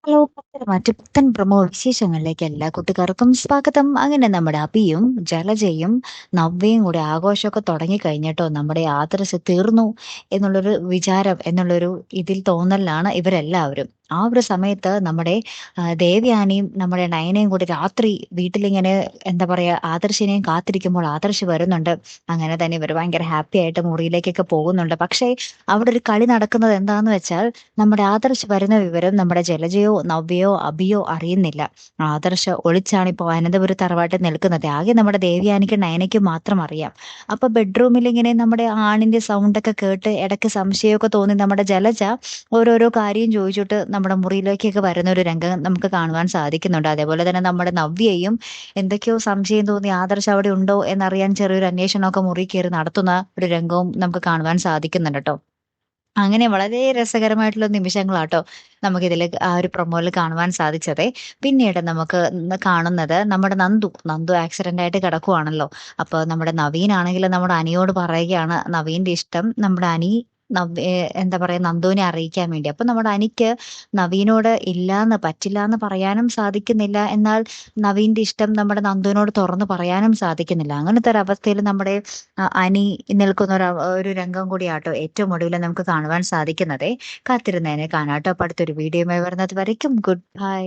Hello, മറ്റു പുത്തൻ promo വിശേഷങ്ങളിലേക്ക് എല്ലാ കൂട്ടുകാർക്കും സ്വാഗതം. അങ്ങനെ നമ്മുടെ അഭിയും ജലജയും നവ്യയും കൂടെ ആഘോഷമൊക്കെ തുടങ്ങിക്കഴിഞ്ഞിട്ടോ, നമ്മുടെ യാത്ര തീർന്നു എന്നുള്ളൊരു വിചാരം എന്നുള്ളൊരു തോന്നലിലാണ് ഇവരെല്ലാവരും. ആ ഒരു സമയത്ത് നമ്മുടെ ദേവയാനിയും നമ്മുടെ നയനയും കൂടി രാത്രി വീട്ടിലിങ്ങനെ എന്താ പറയാ ആദർശിനെയും കാത്തിരിക്കുമ്പോൾ ആദർശ് വരുന്നുണ്ട്. അങ്ങനെ തന്നെ ഇവർ ഭയങ്കര ഹാപ്പി ആയിട്ട് മുറിയിലേക്കൊക്കെ പോകുന്നുണ്ട്. പക്ഷേ അവിടെ ഒരു കളി നടക്കുന്നത് എന്താന്ന് വെച്ചാൽ, നമ്മുടെ ആദർശ് വരുന്ന വിവരം നമ്മുടെ ജലജയോ നവ്യയോ അഭിയോ അറിയുന്നില്ല. ആദർശ് ഒളിച്ചാണ് ഇപ്പോൾ അനന്തപുരി തറവാട്ടിൽ നിൽക്കുന്നത്. ആകെ നമ്മുടെ ദേവയാനിക്കും നയനയ്ക്കും മാത്രം അറിയാം. അപ്പൊ ബെഡ്റൂമിൽ ഇങ്ങനെ നമ്മുടെ ആണിന്റെ സൗണ്ടൊക്കെ കേട്ട് ഇടയ്ക്ക് സംശയമൊക്കെ തോന്നി നമ്മുടെ ജലജ ഓരോരോ കാര്യം ചോദിച്ചിട്ട് നമ്മുടെ മുറിയിലേക്കൊക്കെ വരുന്ന ഒരു രംഗം നമുക്ക് കാണുവാൻ സാധിക്കുന്നുണ്ട്. അതേപോലെ തന്നെ നമ്മുടെ നവ്യയും എന്തൊക്കെയോ സംശയം തോന്നി ആദർശ് അവിടെ ഉണ്ടോ എന്നറിയാൻ ചെറിയൊരു അന്വേഷണമൊക്കെ മുറി കയറി നടത്തുന്ന ഒരു രംഗവും നമുക്ക് കാണുവാൻ സാധിക്കുന്നുണ്ട് ട്ടോ. അങ്ങനെ വളരെ രസകരമായിട്ടുള്ള നിമിഷങ്ങളാട്ടോ നമുക്കിതില് ആ ഒരു പ്രൊമോയിൽ കാണുവാൻ സാധിച്ചതേ. പിന്നീട് നമുക്ക് കാണുന്നത് നമ്മുടെ നന്ദു ആക്സിഡന്റ് ആയിട്ട് കിടക്കുവാണല്ലോ. അപ്പൊ നമ്മുടെ നവീനാണെങ്കില് നമ്മുടെ അനിയോട് പറയുകയാണ് നവീന്റെ ഇഷ്ടം നമ്മുടെ അനി എന്താ പറയാ നന്ദുവിനെ അറിയിക്കാൻ വേണ്ടി. അപ്പൊ നമ്മുടെ അനിക്ക് നവീനോട് പറ്റില്ലാന്ന് പറയാനും സാധിക്കുന്നില്ല. എന്നാൽ നവീന്റെ ഇഷ്ടം നമ്മുടെ നന്ദുവിനോട് തുറന്ന് പറയാനും സാധിക്കുന്നില്ല. അങ്ങനത്തെ ഒരു അവസ്ഥയിൽ നമ്മുടെ അനി നിൽക്കുന്ന ഒരു രംഗം കൂടിയാട്ടോ ഏറ്റവും ഒടുവിൽ നമുക്ക് കാണുവാൻ സാധിക്കുന്നതേ. കാത്തിരുന്നതിനെ കാണാട്ടോ. അപ്പൊ അടുത്തൊരു വീഡിയോയുമായി വരുന്നത് വരയ്ക്കും ഗുഡ് ബൈ.